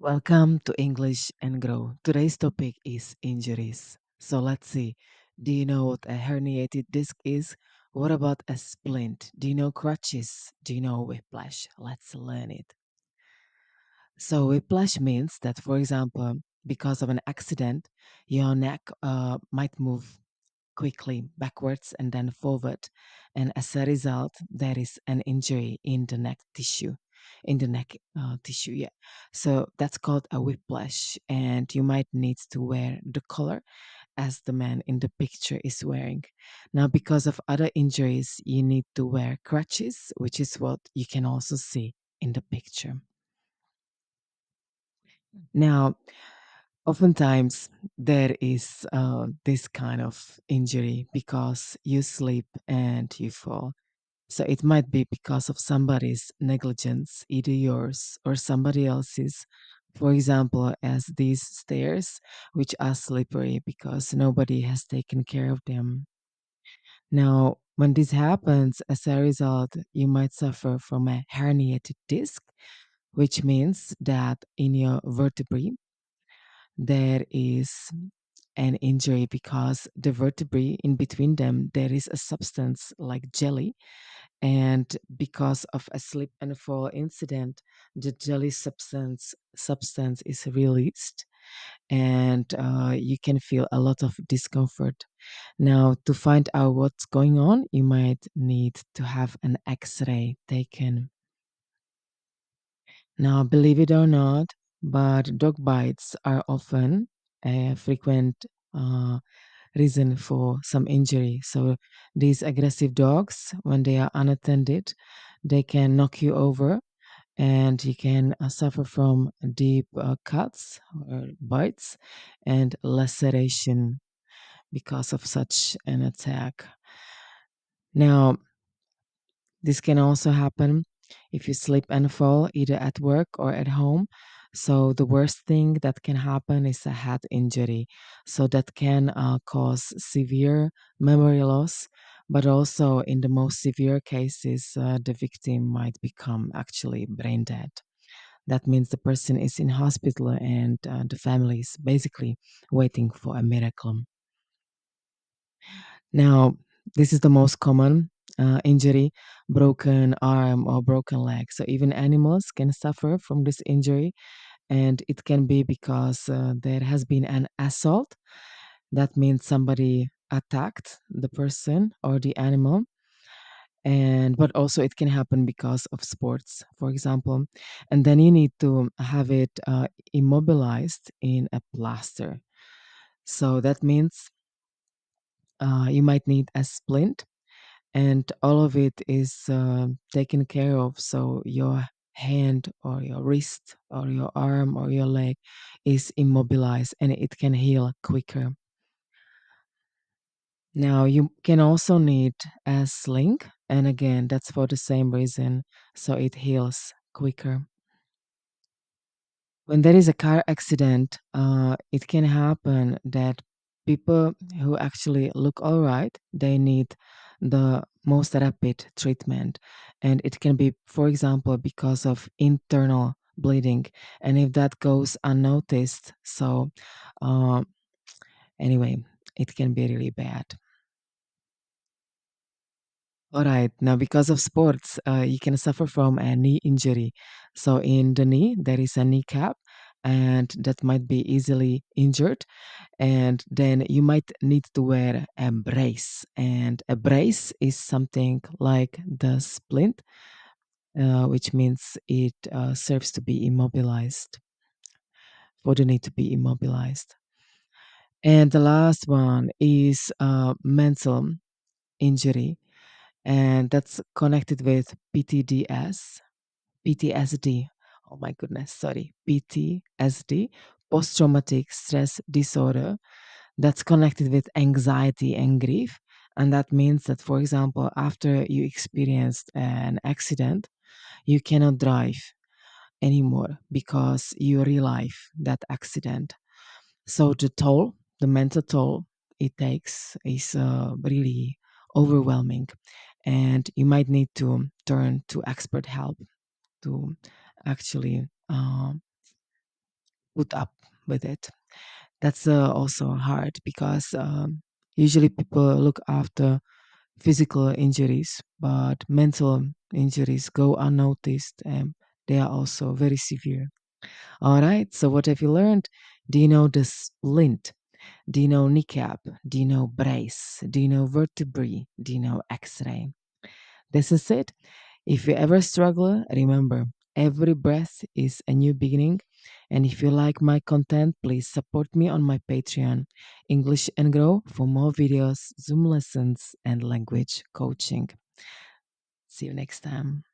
Welcome to English and Grow. Today's topic is injuries. So let's see. Do you know what a herniated disc is? What about a splint? Do you know crutches? Do you know whiplash? Let's learn it. So, whiplash means that, for example, because of an accident, your neck might move quickly backwards and then forward. And as a result, there is an injury in the neck tissue. In the neck tissue, yeah. So that's called a whiplash, and you might need to wear the collar as the man in the picture is wearing. Now, because of other injuries, you need to wear crutches, which is what you can also see in the picture. Now, oftentimes there is this kind of injury because you sleep and you fall. So it might be because of somebody's negligence, either yours or somebody else's. For example, as these stairs, which are slippery because nobody has taken care of them. Now, when this happens, as a result, you might suffer from a herniated disc, which means that in your vertebrae, there is an injury because the vertebrae in between them, there is a substance like jelly, and because of a slip and fall incident, the jelly substance is released, and you can feel a lot of discomfort. Now, to find out what's going on, you might need to have an X-ray taken. Now, believe it or not, but dog bites are often a frequent uh, reason for some injury. So these aggressive dogs, when they are unattended, they can knock you over, and you can suffer from deep cuts or bites and laceration because of such an attack. Now, this can also happen if you slip and fall either at work or at home. So, the worst thing that can happen is a head injury. So, that can cause severe memory loss, but also in the most severe cases, the victim might become actually brain dead. That means the person is in hospital and the family is basically waiting for a miracle. Now, this is the most common injury, broken arm or broken leg. So even animals can suffer from this injury, and it can be because there has been an assault. That means somebody attacked the person or the animal, and but also it can happen because of sports, for example, and then you need to have it immobilized in a plaster. So that means you might need a splint, and all of it is taken care of, so your hand or your wrist or your arm or your leg is immobilized and it can heal quicker. Now you can also need a sling, and again that's for the same reason, so it heals quicker. When there is a car accident, it can happen that people who actually look all right, they need the most rapid treatment. And it can be, for example, because of internal bleeding. And if that goes unnoticed, so uh, anyway, it can be really bad. All right. Now, because of sports, you can suffer from a knee injury. So, in the knee, there is a kneecap, and that might be easily injured. And then you might need to wear a brace. And a brace is something like the splint, which means it serves to be immobilized, for the knee to be immobilized. And the last one is mental injury, and that's connected with PTSD. Oh my goodness, sorry, PTSD, post traumatic stress disorder, that's connected with anxiety and grief. And that means that, for example, after you experienced an accident, you cannot drive anymore because you relive that accident. So the mental toll it takes is really overwhelming, and you might need to turn to expert help to actually put up with it. That's also hard because usually people look after physical injuries, but mental injuries go unnoticed and they are also very severe. All right, so what have you learned? Do you know the splint? Do you know kneecap? Do you know brace? Do you know vertebrae? Do you know x ray? This is it. If you ever struggle, remember every breath is a new beginning. And if you like my content, please support me on my Patreon, English and Grow, for more videos, Zoom lessons, and language coaching. See you next time.